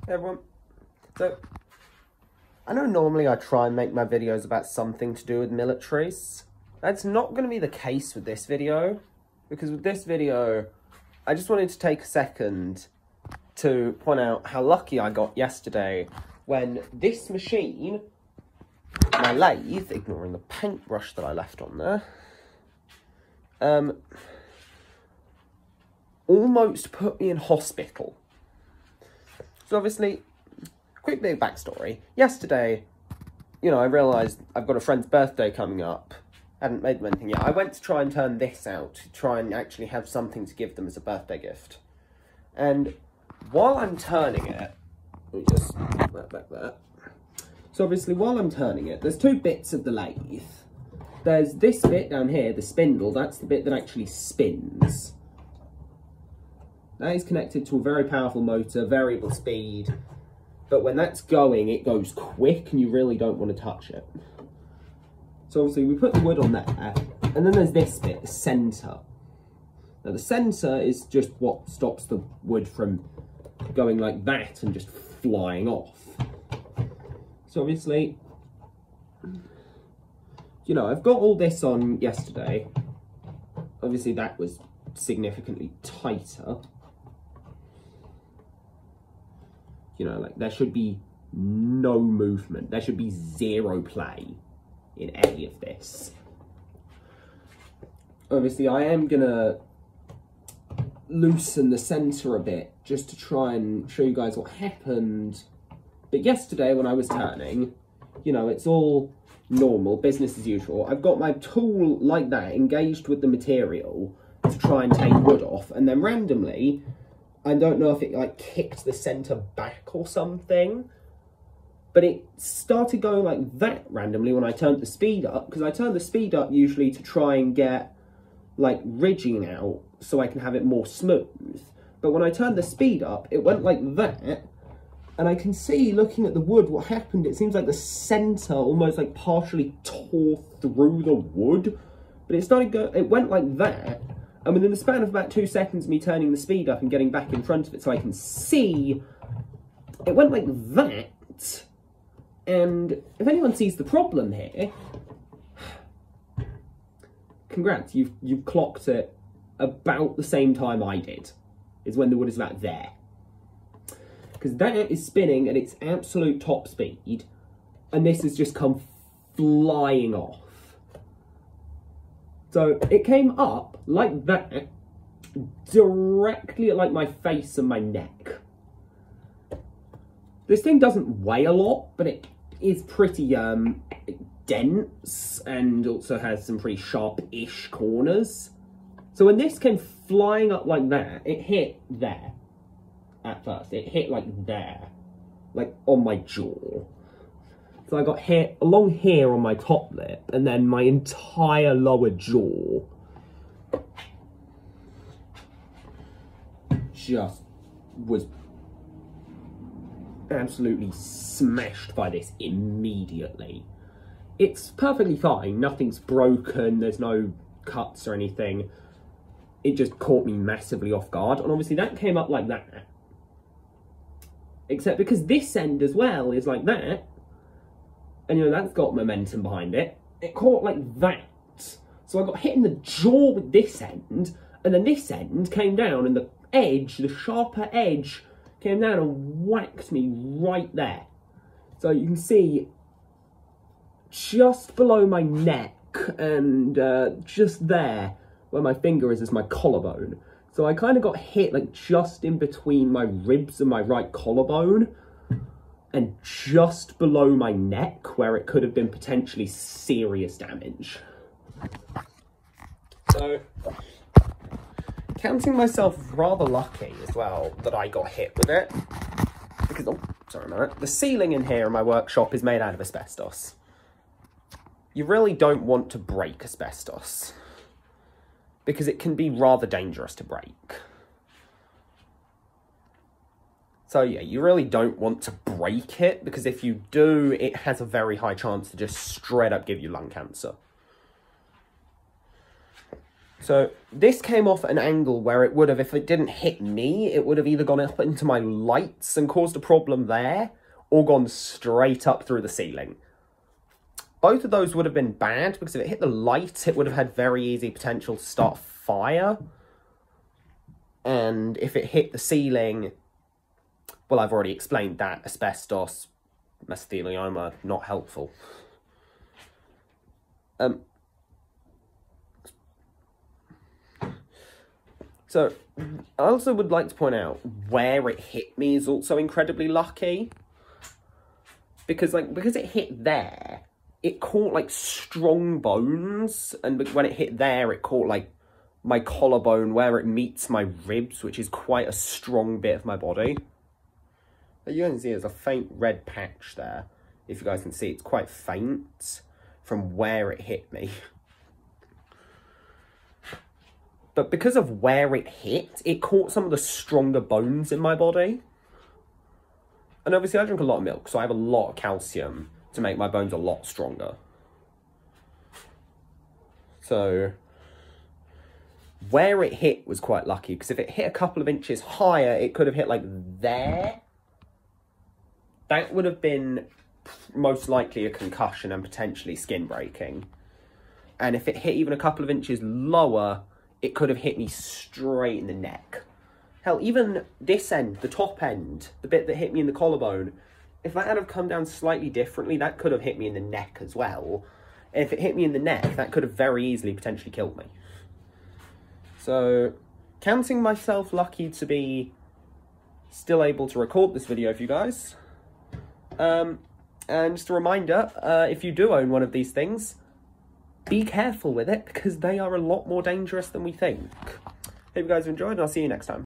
Hey everyone. So, I know normally I try and make my videos about something to do with militaries. That's not going to be the case with this video, because with this video, I just wanted to take a second to point out how lucky I got yesterday when this machine, my lathe, ignoring the paintbrush that I left on there, almost put me in hospital. So obviously, quick bit of backstory. Yesterday, I realised I've got a friend's birthday coming up. I hadn't made them anything yet. I went to try and turn this out, to try and actually have something to give them as a birthday gift. And while I'm turning it, let me just put that back there. So obviously, while I'm turning it, there's two bits of the lathe. There's this bit down here, the spindle, that's the bit that actually spins. That is connected to a very powerful motor, variable speed, but when that's going, it goes quick and you really don't want to touch it. So obviously we put the wood on there, and then there's this bit, the centre. Now the centre is just what stops the wood from going like that and just flying off. So obviously, I've got all this on yesterday. Obviously that was significantly tighter. Like there should be no movement. There should be zero play in any of this. Obviously, I am gonna loosen the centre a bit just to try and show you guys what happened. But yesterday when I was turning, it's all normal, business as usual. I've got my tool like that engaged with the material to try and take wood off, and then randomly, I don't know if it like kicked the centre back or something, but it started going like that randomly when I turned the speed up, because I turn the speed up usually to try and get like ridging out so I can have it more smooth. But when I turned the speed up, it went like that, and I can see looking at the wood what happened. It seems like the centre almost like partially tore through the wood, but it went like that. And within the span of about 2 seconds, me turning the speed up and getting back in front of it so I can see, it went like that. And if anyone sees the problem here, congrats, you've clocked it about the same time I did, is when the wood is about there. Because that is spinning at its absolute top speed, and this has just come flying off. So it came up like that, directly at like my face and my neck. This thing doesn't weigh a lot, but it is pretty dense and also has some pretty sharp-ish corners. So when this came flying up like that, it hit there at first. It hit like there, like on my jaw. So I got hit along here on my top lip, and then my entire lower jaw just was absolutely smashed by this immediately. It's perfectly fine, nothing's broken, there's no cuts or anything. It just caught me massively off guard, and obviously that came up like that. Except because this end as well is like that, and that's got momentum behind it. It caught like that. So I got hit in the jaw with this end, and then this end came down, and the edge, the sharper edge, came down and whacked me right there. So you can see just below my neck and just there where my finger is my collarbone. So I kind of got hit like just in between my ribs and my right collarbone, and just below my neck where it could have been potentially serious damage. So, counting myself rather lucky as well that I got hit with it, because, oh, sorry about that, the ceiling in here in my workshop is made out of asbestos. You really don't want to break asbestos, because it can be rather dangerous to break. So yeah, you really don't want to break it, because if you do, it has a very high chance to just straight up give you lung cancer. So this came off at an angle where it would have, if it didn't hit me, it would have either gone up into my lights and caused a problem there, or gone straight up through the ceiling. Both of those would have been bad, because if it hit the light, it would have had very easy potential to start fire. And if it hit the ceiling, well, I've already explained that. Asbestos, mesothelioma, not helpful. So, I also would like to point out where it hit me is also incredibly lucky. Because it hit there, it caught, like, strong bones. And when it hit there, it caught, like, my collarbone where it meets my ribs, which is quite a strong bit of my body. But you can see there's a faint red patch there. If you guys can see, it's quite faint from where it hit me. But because of where it hit, it caught some of the stronger bones in my body. And obviously I drink a lot of milk, so I have a lot of calcium to make my bones a lot stronger. So where it hit was quite lucky, because if it hit a couple of inches higher, it could have hit like there. That would have been most likely a concussion and potentially skin breaking. And if it hit even a couple of inches lower, it could have hit me straight in the neck. Hell, even this end, the top end, the bit that hit me in the collarbone, if that had have come down slightly differently, that could have hit me in the neck as well. And if it hit me in the neck, that could have very easily potentially killed me. So, counting myself lucky to be still able to record this video for you guys. And just a reminder, if you do own one of these things, be careful with it, because they are a lot more dangerous than we think. Hope you guys have enjoyed, and I'll see you next time.